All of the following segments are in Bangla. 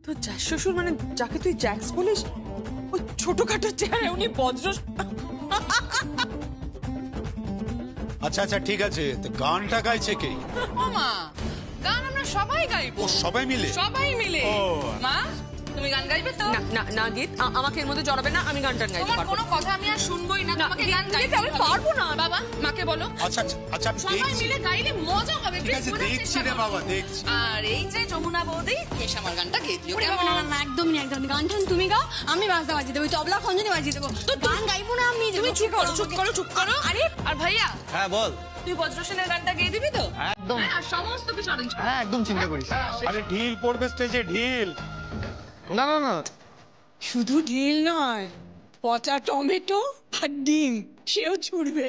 তো জ্যাঠ শ্বশুর মানে যাকে তুই জ্যাক্স বলিস, ওই ছোটখাটো চেহারা উনি বজ্র। আচ্ছা আচ্ছা ঠিক আছে, তো গানটা গাইছে কে? মা গান আমরা সবাই গাইবো। ও সবাই মিলে? সবাই মিলে। মা তুমি গান গাইবে তো? না না না গীত, আমাকে এর মধ্যে জড়াবে না, আমি গানটা গাইতে তোমার পারবো। কোনো কথা আমি আর শুনবোই না, তোমাকে গান গাইতে আমি পারবো না। বাবা মাকে বলো। আচ্ছা আচ্ছা আচ্ছা আমি সবাই দেখছি। মিলে গাইলে মজা হবে। ঠিক আছে দেখছি রে বাবা, দেখছি। আর এই যে যমুনা বৌদি এসে আমার গানটা গেয়ে দিও। না না না একদমই না, একদম গান টান তুমি গাও, আমি বাজনা বাজিয়ে দেবো, তবলা খঞ্জনি বাজিয়ে দেবো। তো গান গাইবো না আমি। তুমি চুপ করো চুপ করো চুপ করো। আরে আর ভাইয়া হ্যাঁ বল। তুই বজ্রসেনের গানটা গেয়ে দিবি তো? একদম। আর সমস্ত কিছু অরেঞ্জ। হ্যাঁ একদম চিন্তা করিস। আরে ঢিল পড়বে স্টেজে, ঢিল। না না না শুধু ঢিল নয়, পচা টমেটো আর ডিম সেও ছুড়বে।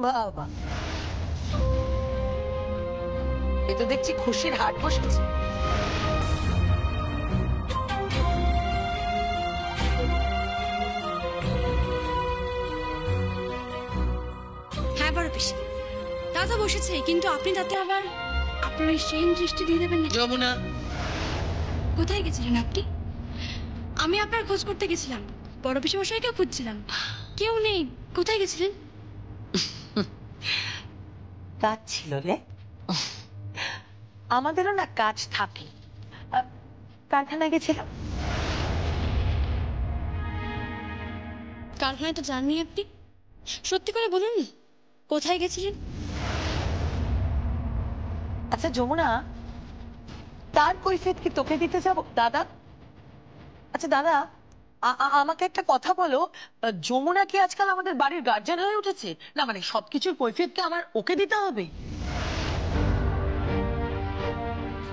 বাবা, এ তো দেখছি খুশির হাট বসেছে। হ্যাঁ বড় পিসি, দাদা বসেছে, কিন্তু আপনি তাতে আবার আপনার ওই সেম দৃষ্টি দিয়ে দেবেন না। যমুনা, কোথায় গেছিলেন আপনি? আমি আপনার খোঁজ করতে গেছিলাম, বড় পিসি মশাইকে খুঁজছিলাম, কেউ নেই। কোথায় গেছিলেন? কাজ ছিল রে, আমাদেরও না কাজ থাকে। কারখানায় গেছিলাম। কারখানায় তো যাননি আপনি, সত্যি করে বলুন কোথায় গেছিলেন? আচ্ছা যমুনা, তার কৈফিয়ত কি তোকে দিতে যাব দাদা? আচ্ছা দাদা, আমাকে একটা কথা বলো, যমুনা কি আজকাল আমাদের বাড়ির গার্জিয়ান হয়ে উঠেছে? না মানে সবকিছুর কৈফিয়ত কি আমার ওকে দিতে হবে?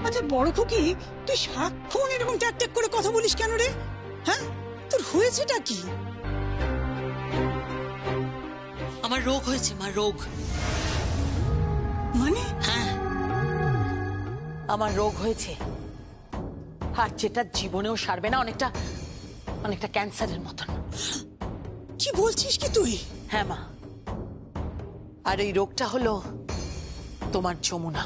আচ্ছা বড় খুকি, তুই সারাক্ষণ এরকম ট্যাক ট্যাক করে কথা বলিস কেন রে? হ্যাঁ, তোর হয়েছেটা কি? আমার রোগ হয়েছে মা, রোগ। মানে? হ্যাঁ, আমার রোগ হয়েছে, আর যেটা জীবনেও সারবে না, অনেকটা অনেকটা ক্যান্সারের মতন। কি বলছিস কি তুই? হ্যাঁ মা, আর এই রোগটা হলো তোমার যমুনা।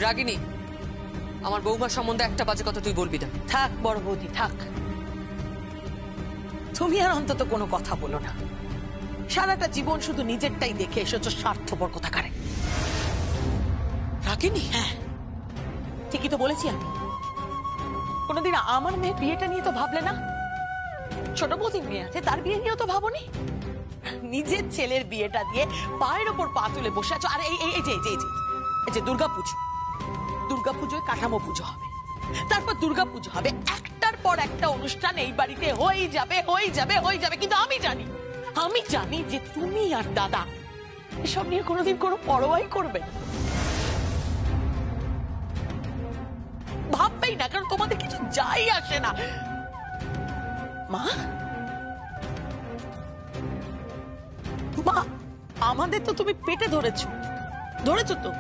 রাগিনী, আমার বৌমা সম্বন্ধে একটা বাজে কথা তুই বলবি না। থাক বড় বৌদি থাক, তুমি আর অন্তত কোনো কথা বলো না। সারাটা জীবন শুধু নিজেরটাই দেখে এসেছো, স্বার্থপর কোথাকারে। রাগিনী? হ্যাঁ ঠিকই তো বলেছি আমি। কোনোদিন আমার মেয়ের বিয়েটা নিয়ে তো ভাবলে না? ছোট বৌদির মেয়ে আছে, তার বিয়ে নিয়েও তো ভাবনি। নিজের ছেলের বিয়েটা দিয়ে পায়ের ওপর পা তুলে বসে আছো। আর এই যে দুর্গাপুজো, দুর্গাপুজোয় কাঠামো পুজো হবে, তারপর দুর্গাপুজো হবে, একটার পর একটা অনুষ্ঠান এই বাড়িতে হয়ে যাবে হয়ে যাবে হয়ে যাবে। কিন্তু আমি জানি যে তুমি আর দাদা এসব নিয়ে কোনোদিন কোনো পরোয়াই করবে না, ভাববেই না, কারণ তোমাদের কিছু যাই আসে না। মা, মা, আমাদের তো তুমি পেটে ধরেছো তো।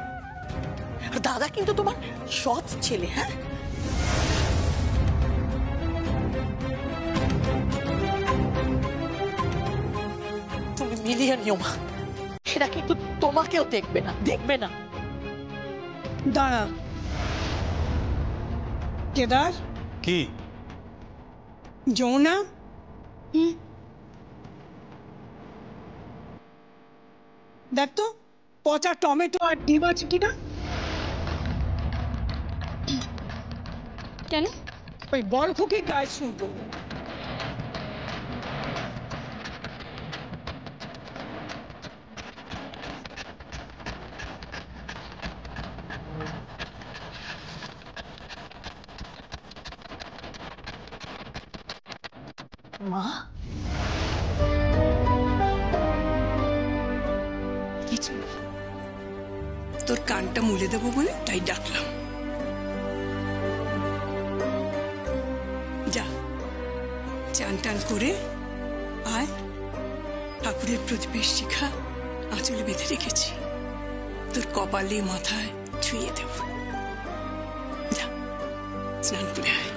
দাদা কিন্তু তোমার সৎ ছেলে। হ্যাঁ, তুমি মিলিয়ে নিও মা, সেটা কিন্তু তোমাকেও দেখবে না, দেখবে না। দাঁড়া কেদার। কি? যমুনা, দেখ তো পচা টমেটো আর ডিম আছে কিনা। কেন? ওই বড় খুকি গায়ে শুনবো। মা, কিছু না, তোর কানটা মুলে দেবো বলে তাই ডাকলাম। যা চান টান করে আয়, ঠাকুরের প্রদীপের শিখা আঁচলে বেঁধে রেখেছি। তোর কপালে মাথায় ছুঁয়ে দেব। যা স্নান করে আয়।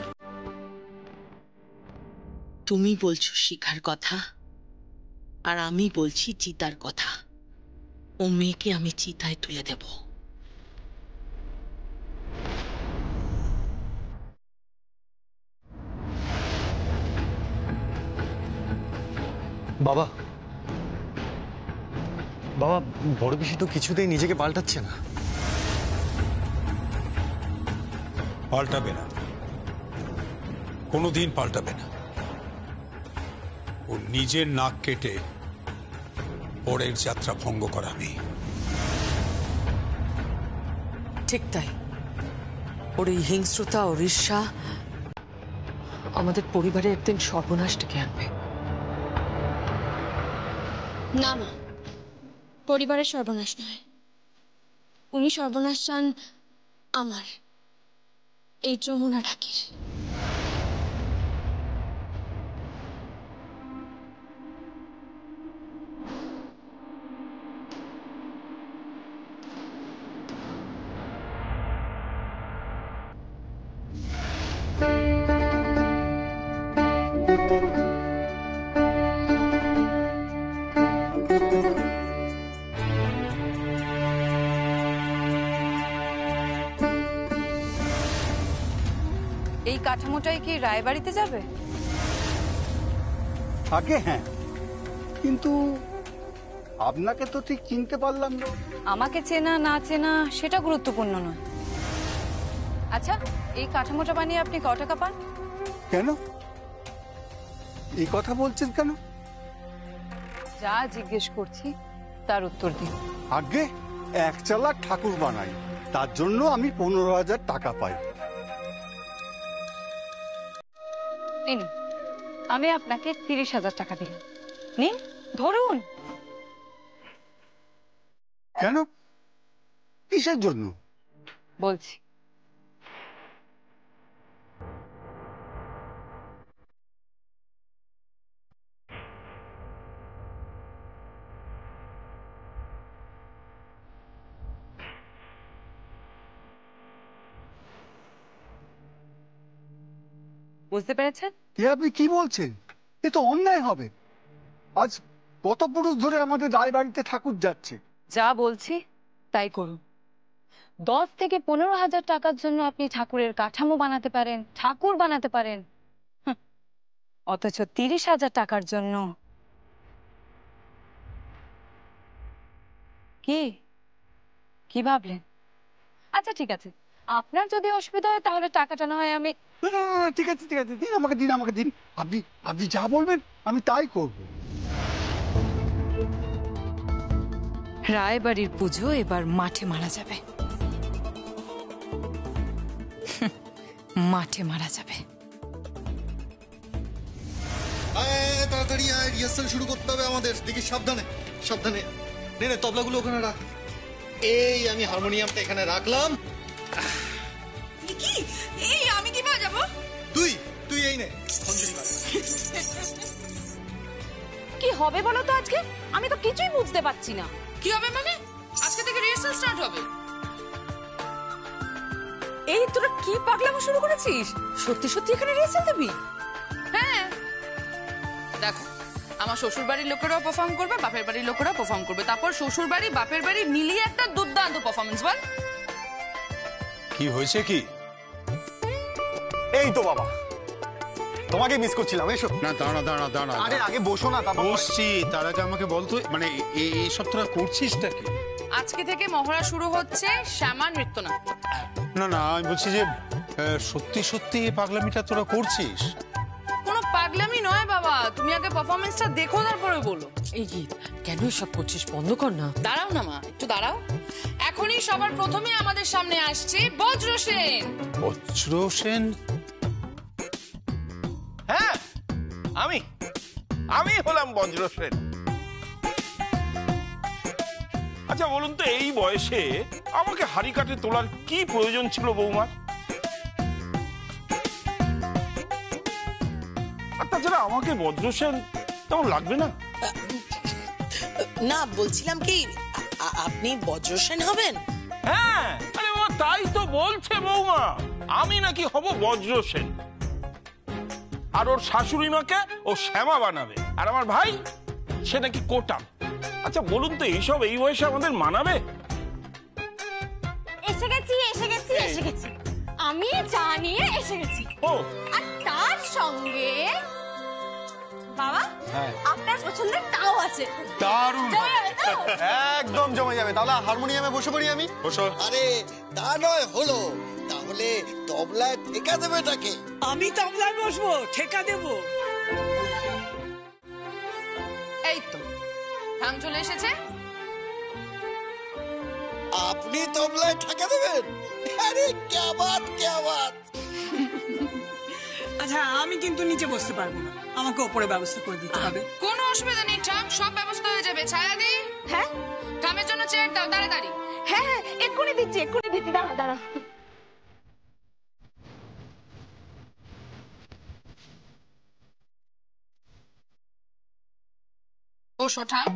তুমি বলছো শিখার কথা, আর আমি বলছি চিতার কথা। ও মেয়েকে আমি চিতায় তুলে দেব। বাবা, বাবা, বড় পিসি তো কিছুতেই নিজেকে পাল্টাচ্ছে না। পাল্টাবে না, কোনোদিন পাল্টাবে না। ও নিজের নাক কেটে পরের যাত্রা ভঙ্গ করাবে। ঠিক তাই, ওর এই হিংস্রতা ও ঈর্ষা আমাদের পরিবারের একদিন সর্বনাশ ডেকে আনবে। না মা, পরিবারের সর্বনাশ নয়, উনি সর্বনাশ চান আমার, এই যমুনা ঢাকির। এই কাঠামোটাই কি রায়বাড়িতে যাবে? আগে হ্যাঁ, কিন্তু আপনাকে তো ঠিক চিনতে পারলাম না। আমাকে চেনা না চেনা সেটা গুরুত্বপূর্ণ নয়। আচ্ছা, এই কাঠামোটা বানিয়ে আপনি ক টাকা পান? কেন এই কথা বলছেন কেন? যা জিজ্ঞেস করছি তার উত্তর দিন। আগে এক চালা ঠাকুর বানাই, তার জন্য আমি 15,000 টাকা পাই। নিন, আমি আপনাকে 30,000 টাকা দিলাম, নিন ধরুন। কেন, কিসের জন্য? বলছি, বুঝতে পেরেছেন? এ আপনি কি বলছেন? এ তো অন্যায় হবে। আজ কত পুরুষ ধরে আমাদের রায়বাড়িতে ঠাকুর যাচ্ছে। যা বলছি তাই করুন। 10 থেকে 15,000 টাকার জন্য আপনি ঠাকুরের কাঠামো বানাতে পারেন, ঠাকুর বানাতে পারেন, অথচ 30,000 টাকার জন্য কি ভাবলেন? আচ্ছা ঠিক আছে, আপনার যদি অসুবিধা হয় তাহলে টাকাটা না হয় আমি। না, না, না, ঠিক আছে ঠিক আছে, দিন আমাকে, দিন আমাকে, দিন। আপনি আপনি যা বলবেন আমি তাই করব। রায়বাড়ির পুজো এবার মাঠে মারা যাবে, মাঠে মারা যাবে। তাড়াতাড়ি আয়, রিহার্সাল শুরু করতে হবে আমাদের। দেখি সাবধানে সাবধানে। নে নে, তবলাগুলো ওখানে রাখ। এই আমি হারমোনিয়ামটা এখানে রাখলাম। কি এই আমি কি বাজাবো? তুই তুই এই নে, খঞ্জরি বাজ। কি হবে বলো তো আজকে? আমি তো কিছুই বুঝতে পারছি না। কি হবে মানে? আজকে থেকে রিহার্সাল স্টার্ট হবে। এই তোরা কি পাগলামো শুরু করেছিস? সত্যি সত্যি এখানে রিহার্সাল দিবি? হ্যাঁ, দেখো আমার শ্বশুর বাড়ির লোকেরাও পারফর্ম করবে, বাপের বাড়ির লোকেরাও পারফর্ম করবে, তারপর শ্বশুর বাড়ি বাপের বাড়ি মিলিয়ে একটা দুর্দান্ত পারফরমেন্স। বল কি হয়েছে কি? এই তো বাবা, তোমাকে মিস করছিলাম। এসো না, দাঁড়া দাঁড়া দাঁড়া। আরে আগে বসো না। তারপর বসছি, তার আগে আমাকে বলতো মানে এইসব তোরা করছিসটা কি? আজকে থেকে মহড়া শুরু হচ্ছে শ্যামা নৃত্যনাট্য। না না, আমি বলছি যে সত্যি সত্যি এই পাগলামিটা তোরা করছিস? কোনো পাগলামি নয় বাবা, তুমি আগে পারফরমেন্সটা দেখো তারপরে বলো। এই গীত কেন এসব করছিস? বন্ধ কর না। দাঁড়াও না মা, একটু দাঁড়াও। এখনই সবার প্রথমে আমাদের সামনে আসছে বজ্র সেন। বজ্র সেন? হ্যাঁ, আমি হলাম বজ্র সেন। আচ্ছা বলুন তো, এই বয়সে আমাকে হাড়ি কাঠে তোলার কি প্রয়োজন ছিল বৌমার? আর তাছাড়া আমাকে বজ্র সেন তেমন লাগবে না। না, বলছিলাম কি, আপনি বজ্রসেন হবেন? হ্যাঁ, আরে ও তাই তো বলছে বৌমা, আমি নাকি হব বজ্রসেন, আর ওর শাশুড়ি মাকে ও শ্যামা বানাবে, আর আমার ভাই সে নাকি কোটাম। আচ্ছা বলুন তো, এইসব এই বয়সে আমাদের মানাবে? এসে গেছি আমি চা নিয়ে এসে গেছি। ও আর তার সঙ্গে বাবা আপনার পছন্দের টাও আছে। দারুণ, জমে যাবে তো? একদম জমে যাবে। তাহলে হারমোনিয়ামে বসে পড়ি আমি। বসো। আরে তা নয় হলো, তাহলে তবলায় ঠেকা দেবে তাকে। আমি তবলায় বসবো, ঠেকা দেবো। এই তো ঠাম চলে এসেছে। আপনি তবলায় ঠেকা দেবেন? আরে ক্যা বাত ক্যা বাত। আচ্ছা আমি কিন্তু নিচে বসতে পারবো না, আমাকে ওপরে ব্যবস্থা করে দিতে হবে। কোনো অসুবিধা নেই ঠাম, সব ব্যবস্থা হয়ে যাবে। ছায়াদি, হ্যাঁ ঠামের জন্য চেয়ার দাও তাড়াতাড়ি। হ্যাঁ এক্ষুনি দিচ্ছি দাঁড়া। বসো ঠাম।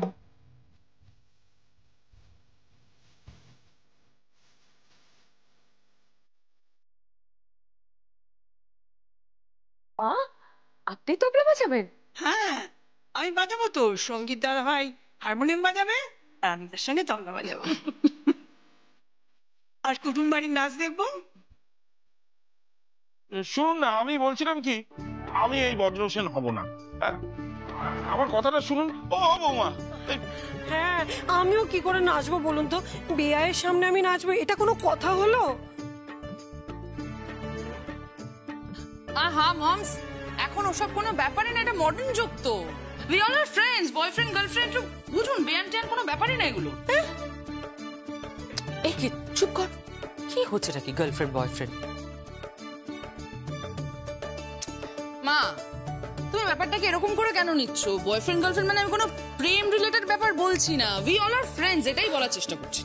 আপনি তবলা বাজাবেন? হ্যাঁ আমি বাজাবো তো, সঙ্গীত দাদা ভাই হারমোনিয়াম বাজাবে আর আমি তার সঙ্গে তবলা বাজাবো। আর কুটুম বাড়ির নাচ দেখবো। শুনুন না, আমি বলছিলাম কি, আমি এই বজ্রসেন হব না। আমার কথাটা শুনুন। ও বৌমা, হ্যাঁ আমিও কি করে নাচবো বলুন তো, বিয়ের সামনে আমি নাচবো, এটা কোনো কথা হলো? আহা মমস, এখন ওসব কোনো ব্যাপারই না, এটা মডার্ন যুগ তো। We all are friends, boyfriend girlfriend, বুঝুন বেয়ান টেয়ান কোনো ব্যাপারই না এগুলো। এই কি, চুপ কর। কি হচ্ছে নাকি গার্লফ্রেন্ড বয়ফ্রেন্ড? মা তুমি ব্যাপারটাকে এরকম করে কেন নিচ্ছ? বয়ফ্রেন্ড গার্লফ্রেন্ড মানে আমি কোনো প্রেম রিলেটেড ব্যাপার বলছি না। উই অল আর ফ্রেন্ডস, এটাই বলার চেষ্টা করছি।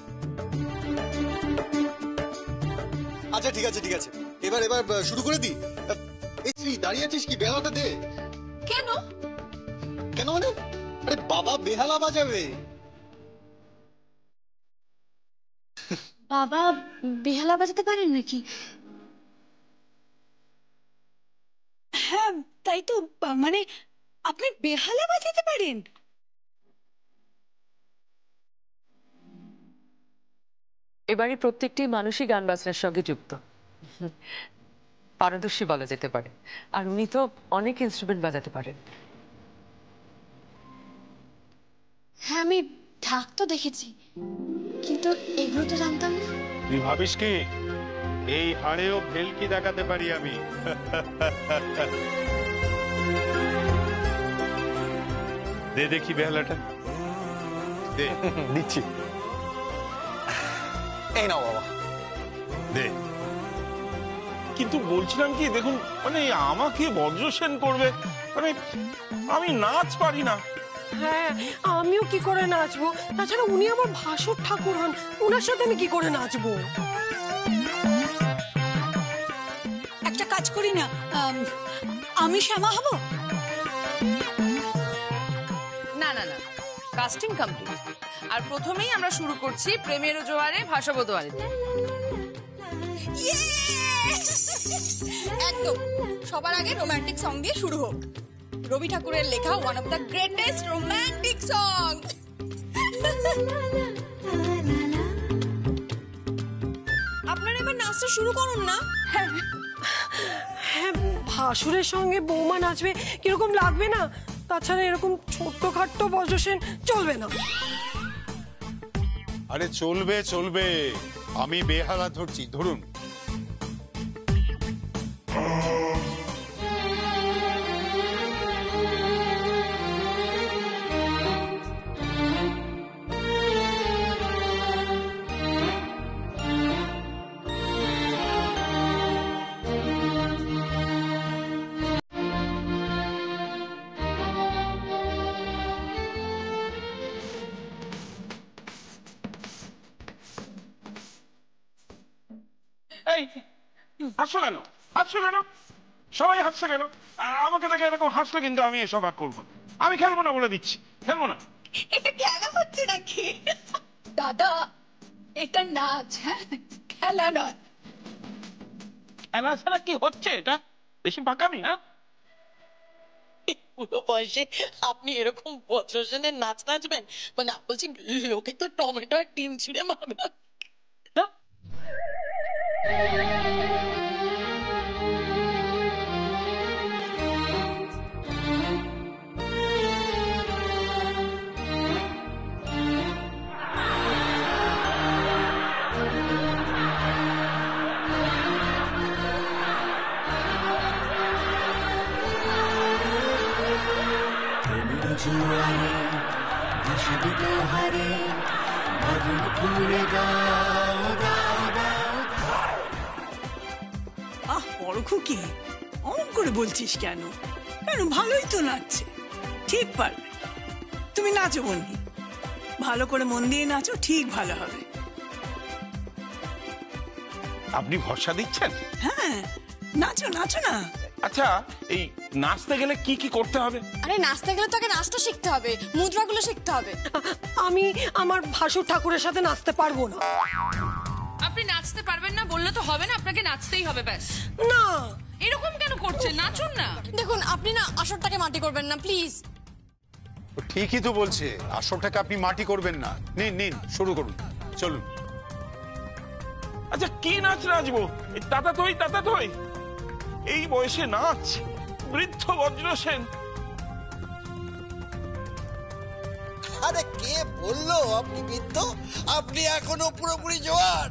আচ্ছা ঠিক আছে এবার শুরু করে দি। এই শ্রী, দাঁড়িয়ে আছিস কি? বেহালাটা দে। কেন? কেন মানে? আরে বাবা বেহালা বাজাবে। বাবা বেহালা বাজাতে পারেন নাকি? হ্যাঁ তাই তো, মানে আপনি বেহালা বাজাতে পারেন? এবারে প্রত্যেকটি মানুষই গান বাজনার সঙ্গে যুক্ত, পারদর্শী বলা যেতে পারে। আর উনি তো অনেক ইনস্ট্রুমেন্ট বাজাতে পারেন। হ্যাঁ আমি ঢাক তো দেখেছি, কিন্তু এগুলো তো জানতাম না। তুই ভাবিস কি এই হাড়েও ভেলকি দেখাতে পারি আমি? দে দেখি বেহালাটা দে। দিচ্ছি। এই নাও বাবা, দে। কিন্তু বলছিলাম কি, দেখুন মানে আমাকে বজ্রসেন করবে, মানে আমি নাচ পারি না। হ্যাঁ আমিও কি করে নাচবো? তাছাড়া উনি আমার ভাসুর ঠাকুর হন, ওনার সাথে আমি কি করে নাচবো? একটা কাজ করি না, আমি শ্যামা হব। না না না, কাস্টিং কমপ্লিট। আর প্রথমেই আমরা শুরু করছি প্রেমের জোয়ারে ভাসাবো দোয়ারে। একদম সবার আগে রোমান্টিক সং দিয়ে শুরু হোক। রবি ঠাকুরের লেখা one of the greatest romantic song. আপনারা এবার নাচটা শুরু করুন না। হ্যাঁ ভাসুরের সঙ্গে বৌমা নাচবে, কিরকম লাগবে না? তাছাড়া এরকম ছোট্টখাট্ট বজ্রসেন চলবে না। আরে চলবে, আমি বেহালা ধরছি, ধরুন। এই হাসছো কেন? সবাই হাসছে কেন? আমাকে দেখে এরকম হাসলে কিন্তু আমি এসব আর করবো না। আমি খেলবো না বলে দিচ্ছি, খেলবো না। এটা খেলা হচ্ছে নাকি? দাদা এটা নাচ, হ্যাঁ, খেলা নয়। খেলা ছাড়া কি হচ্ছে এটা? বেশি পাকামি, হ্যাঁ? পুরো বয়সে আপনি এরকম বজ্রসেনের নাচ নাচবেন? মানে বলছি লোকে তো টমেটো আর ডিম ছুঁড়ে মারবে। আহ বড় খুকি, অমন করে বলছিস কেন? কেন, ভালোই তো নাচছে, ঠিক পারবে। তুমি নাচো বন্ধি, ভালো করে মন দিয়ে নাচো, ঠিক ভালো হবে। আপনি ভরসা দিচ্ছেন? হ্যাঁ, নাচো নাচো না। আচ্ছা, এই নাচতে গেলে কি কি করতে হবে? আরে নাচতে গেলে তো আগে নাচটা শিখতে হবে, মুদ্রাগুলো শিখতে হবে। আমি আমার ভাসুর ঠাকুরের সাথে নাচতে পারবো না। আপনি নাচতে পারবেন না বললে তো হবে না, আপনাকে নাচতেই হবে ব্যাস। না, এরকম কেন করছেন? নাচুন না। দেখুন আপনি না আসরটাকে মাটি করবেন না প্লিজ। ঠিকই তো বলছে, আসরটাকে আপনি মাটি করবেন না। নিন নিন, শুরু করুন, চলুন। আচ্ছা, কি নাচ নাচবো? তাতা থই এই বয়সে নাচ? বৃদ্ধ বজ্রসেন। আরে কে বললো আপনি বৃদ্ধ? আপনি এখনো পুরোপুরি জোয়ান,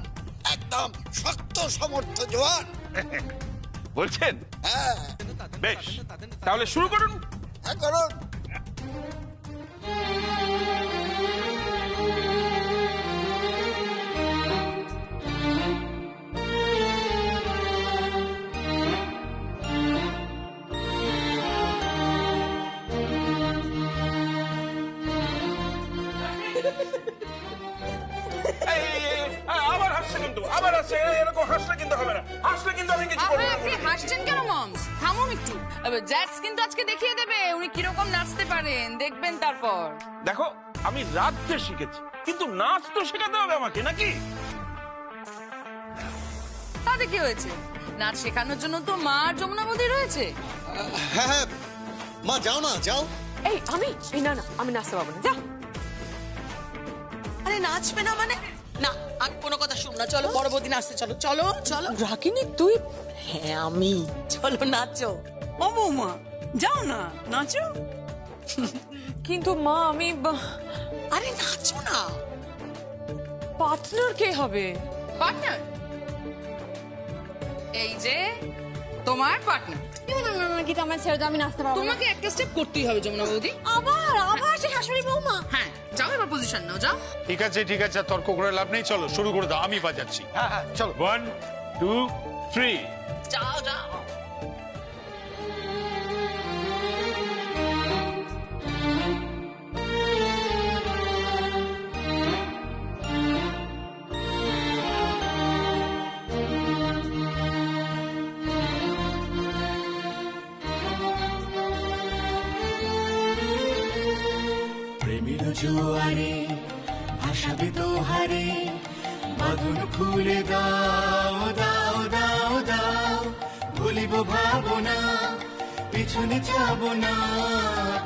একদম শক্ত সমর্থ জোয়ান। বলছেন? হ্যাঁ। বেশ, তাহলে শুরু করুন। হ্যাঁ, করুন। আবার হাসছে কিন্তু, আবার হাসছে। এরকম হাসলে কিন্তু হবে না, হাসলে কিন্তু আমি কিছু করবো না। আপনি হাসছেন কেন মমস? থামুন একটু। জ্যাক্স কিন্তু আজকে দেখিয়ে দেবে উনি কিরকম নাচতে পারেন, দেখবেন তারপর। দেখো, আমি রাঁধতে শিখেছি, কিন্তু নাচ তো শেখাতে হবে আমাকে, নাকি? তাতে কি হয়েছে? নাচ শেখানোর জন্য তো মা আর যমুনা বৌদি রয়েছে। হ্যাঁ হ্যাঁ, মা যাও না, যাও। এই আমি না না, আমি নাচতে পারবো না, যা। আরে নাচবে না মানে? না, আর কোনো কথা শুন না, চলো বড় বৌদি নাচতে চলো। চলো চলো। রাগিনী তুই? হ্যাঁ আমি, চলো নাচো। ও বৌমা, যাও না, নাচো। কিন্তু মা আমি আরে নাচো না। পার্টনার কে হবে? পার্টনার? এই যে তোমার পার্টনার। গীতা আমার ছেড়ে দাও, আমি নাচতে পারবো না। তোমাকে একটা স্টেপ করতেই হবে যমুনা বৌদি। আবার সে শাশুড়ি বৌমা। হ্যাঁ, যাও এবার পজিশন নাও, যাও। ঠিক আছে ঠিক আছে, তর্ক করে লাভ নেই, চলো শুরু করে দাও, আমি বাজাচ্ছি। হ্যাঁ হ্যাঁ, চলো। 1 2 3। যাও যাও। জোয়ারে ভাসাবে দোহারে, বাঁধন খুলে দাও দাও দাও দাও, ভুলিব ভাবনা, পিছনে যাব না,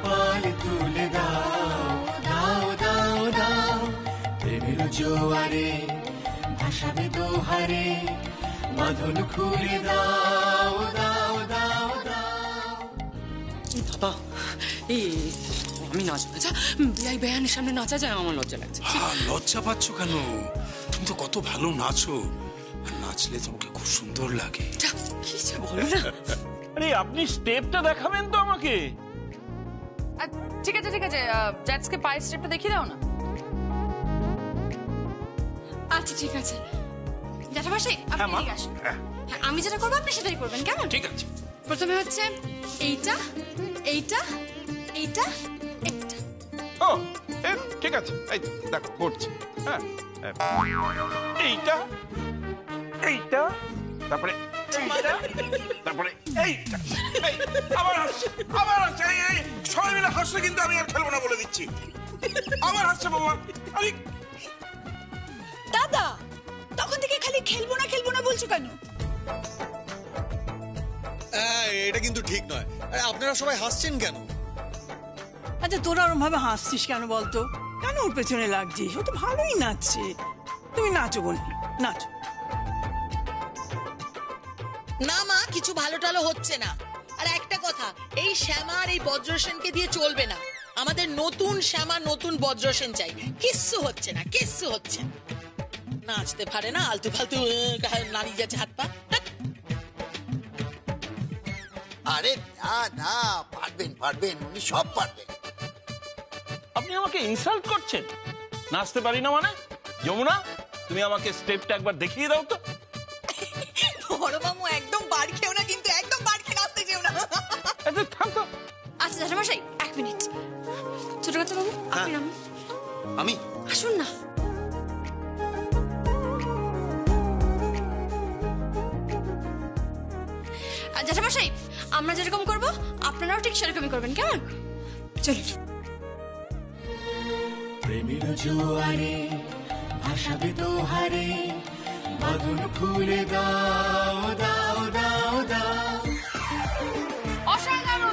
পাল তুলে দাও দাও দাও দাও। প্রেমের জোয়ারে ভাসাবে দোহারে, বাঁধন খুলে দাও দাও দাও দাও। বাবা, আমি নাচবো। আচ্ছা, বিআই বেয়ানের সামনে নাচা যায়? আমার লজ্জা লাগছে। লজ্জা পাচ্ছ কেন? তুমি তো কত ভালো নাচো, আর নাচলে তোমাকে খুব সুন্দর লাগে। কি যে বলো না। আরে আপনি স্টেপটা দেখাবেন তো আমাকে? ঠিক আছে ঠিক আছে, জ্যাক্সকে পায়ের স্টেপটা দেখিয়ে দাও না। আচ্ছা ঠিক আছে, জ্যাঠামশাই আপনি এদিকে আসুন। হ্যাঁ, আমি যেটা করবো আপনি সেটাই করবেন, কেমন? ঠিক আছে। প্রথমে হচ্ছে এইটা এইটা এইটা এইটা। ও ঠিক আছে, এই দেখো করছি। হ্যাঁ, এইটা এইটা, তারপরে এইটা, তারপরে এইটা। আবার হাসছে, আবার হাসছে। এই সবাই মিলে হাসলে কিন্তু আমি আর খেলবো না বলে দিচ্ছি। আবার হাসছে বাবা। বলছো কেন? এটা কিন্তু ঠিক নয়। আরে আপনারা সবাই হাসছেন কেন? আচ্ছা তোরা ওরম ভাবে হাসছিস কেন বলতো? কেন ওর পেছনে লাগছিস? ও তো ভালোই নাচছে। তুমি নাচো বোন, নাচো। না মা, কিছু ভালো টালো হচ্ছে না। আর একটা কথা, এই শ্যামা আর এই বজ্রসেনকে দিয়ে চলবে না। আমাদের নতুন শ্যামা, নতুন বজ্রসেন চাই। কিচ্ছু হচ্ছে না, কিচ্ছু হচ্ছে না। নাচতে পারে না, আলতু ফালতু নাড়িয়ে যাচ্ছে হাত পা। আরে না না, পারবেন পারবেন, উনি সব পারবেন। আপনি আমাকে ইনসাল্ট করছেন? নাচতে পারি না মানে? যমুনা, তুমি আমাকে স্টেপটা একবার দেখিয়ে দাও তো। বড় মামু একদম বাড়ি খেও না, কিন্তু একদম বাড়ি খেয়ে নাচতে যেও না। আচ্ছা জ্যাঠামশাই 1 মিনিট। ছোট কাচ্চা বাবু আপনি নামুন। আমি? আসুন না। জ্যাঠামশাই, আমরা যেরকম করবো আপনারাও ঠিক সেরকমই করবেন, কেমন? চলুন। প্রেমের জোয়ারে ভাসাবে দোহারে, বাঁধন খুলে দাও দাও দাও দাও। অসাধারণ